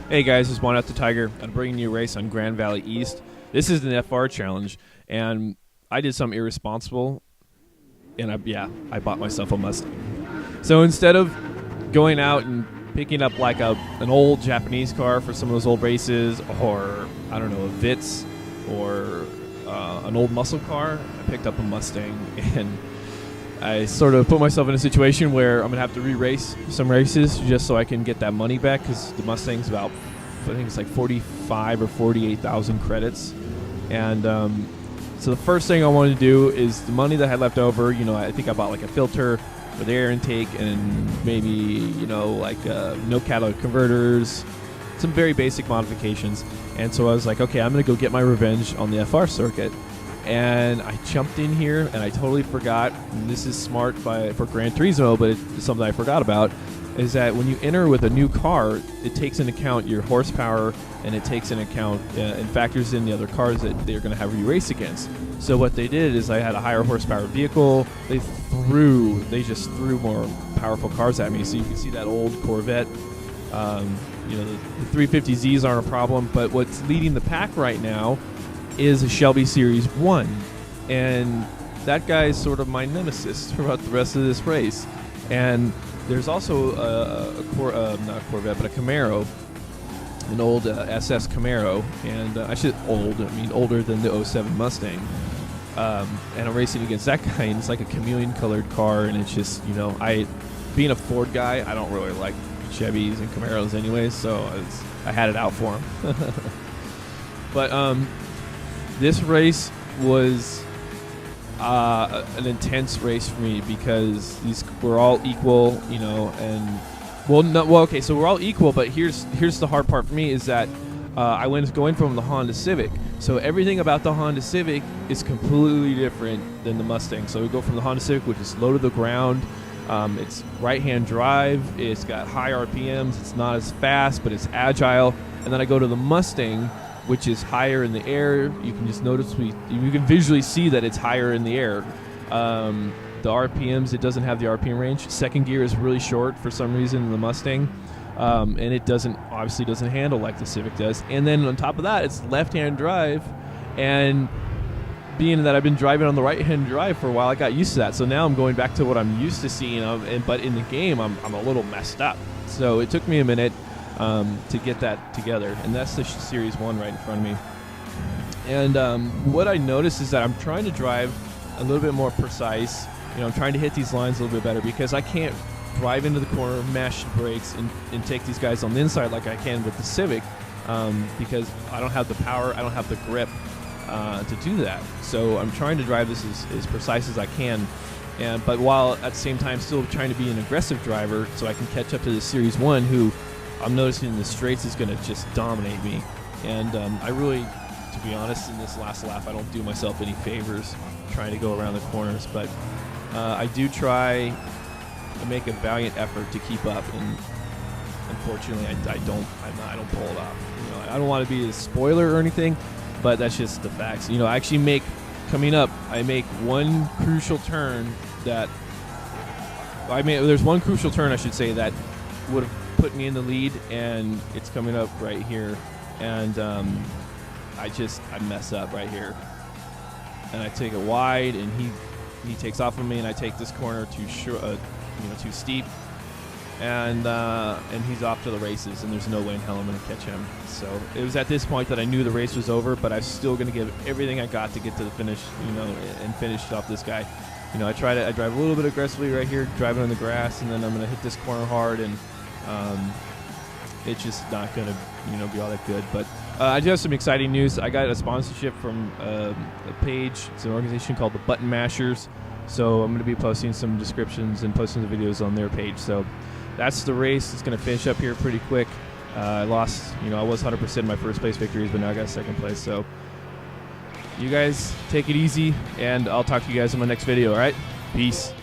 Hey guys, this is One Out the Tiger. I'm bringing you a race on Grand Valley East. This is an FR challenge, and I did something irresponsible, and I bought myself a Mustang. So instead of going out and picking up like an old Japanese car for some of those old races, or I don't know, a Vitz, or an old muscle car, I picked up a Mustang, and I sort of put myself in a situation where I'm going to have to re-race some races just so I can get that money back, because the Mustang's about, I think it's like 45 or 48,000 credits. And so the first thing I wanted to do is the money that I had left over, I think I bought like a filter with air intake and maybe, like no catalytic converters, some very basic modifications. And so I was like, okay, I'm going to go get my revenge on the FR circuit. And I jumped in here, and I totally forgot, and this is smart for Gran Turismo, but it's something I forgot about, is that when you enter with a new car, it takes into account your horsepower, and it takes into account and factors in the other cars that they're going to have you race against. So what they did is I had a higher horsepower vehicle. They just threw more powerful cars at me. So you can see that old Corvette. The 350Zs aren't a problem, but what's leading the pack right now is a Shelby Series 1, and that guy's sort of my nemesis throughout the rest of this race. And there's also not a Corvette, but a Camaro, an old SS Camaro, and older than the 07 Mustang. And I'm racing against that guy, and it's like a chameleon-colored car, and it's just, being a Ford guy, I don't really like Chevys and Camaros anyways, so I had it out for him. But this race was an intense race for me because we're all equal, okay, so we're all equal, but here's the hard part for me is that I was going from the Honda Civic, so everything about the Honda Civic is completely different than the Mustang. So we go from the Honda Civic, which is low to the ground, it's right-hand drive, it's got high RPMs, it's not as fast, but it's agile, and then I go to the Mustang, which is higher in the air. You can just notice you can visually see that it's higher in the air. The RPMs, it doesn't have the RPM range. Second gear is really short for some reason in the Mustang, and it obviously doesn't handle like the Civic does. And then on top of that, it's left-hand drive, and being that I've been driving on the right-hand drive for a while, I got used to that. So now I'm going back to what I'm used to seeing, but in the game, I'm a little messed up. So it took me a minute to get that together, and that's the Series 1 right in front of me. And what I noticed is that I'm trying to drive a little bit more precise. I'm trying to hit these lines a little bit better because I can't drive into the corner, mash brakes, and take these guys on the inside like I can with the Civic, because I don't have the power, I don't have the grip to do that. So I'm trying to drive this as precise as I can, but while at the same time still trying to be an aggressive driver so I can catch up to the Series 1, who I'm noticing in the straights is going to just dominate me. And I really, to be honest, in this last lap, I don't do myself any favors trying to go around the corners. But I do try to make a valiant effort to keep up. And unfortunately, I don't pull it off. I don't want to be a spoiler or anything, but that's just the facts. I actually coming up, I make one crucial turn there's one crucial turn, I should say, that would have put me in the lead, and it's coming up right here, and I mess up right here, and I take it wide, and he takes off of me, and I take this corner too steep, and he's off to the races, and there's no way in hell I'm going to catch him. So it was at this point that I knew the race was over, but I was still going to give everything I got to get to the finish, and finish off this guy. I drive a little bit aggressively right here, driving on the grass, and then I'm going to hit this corner hard, and it's just not going to be all that good. But I do have some exciting news. I got a sponsorship from a page. It's an organization called the Masherz. So I'm going to be posting some descriptions and posting the videos on their page. So that's the race. It's going to finish up here pretty quick. I lost, I was 100% in my first place victories, but now I got second place. So you guys take it easy, and I'll talk to you guys in my next video, all right? Peace.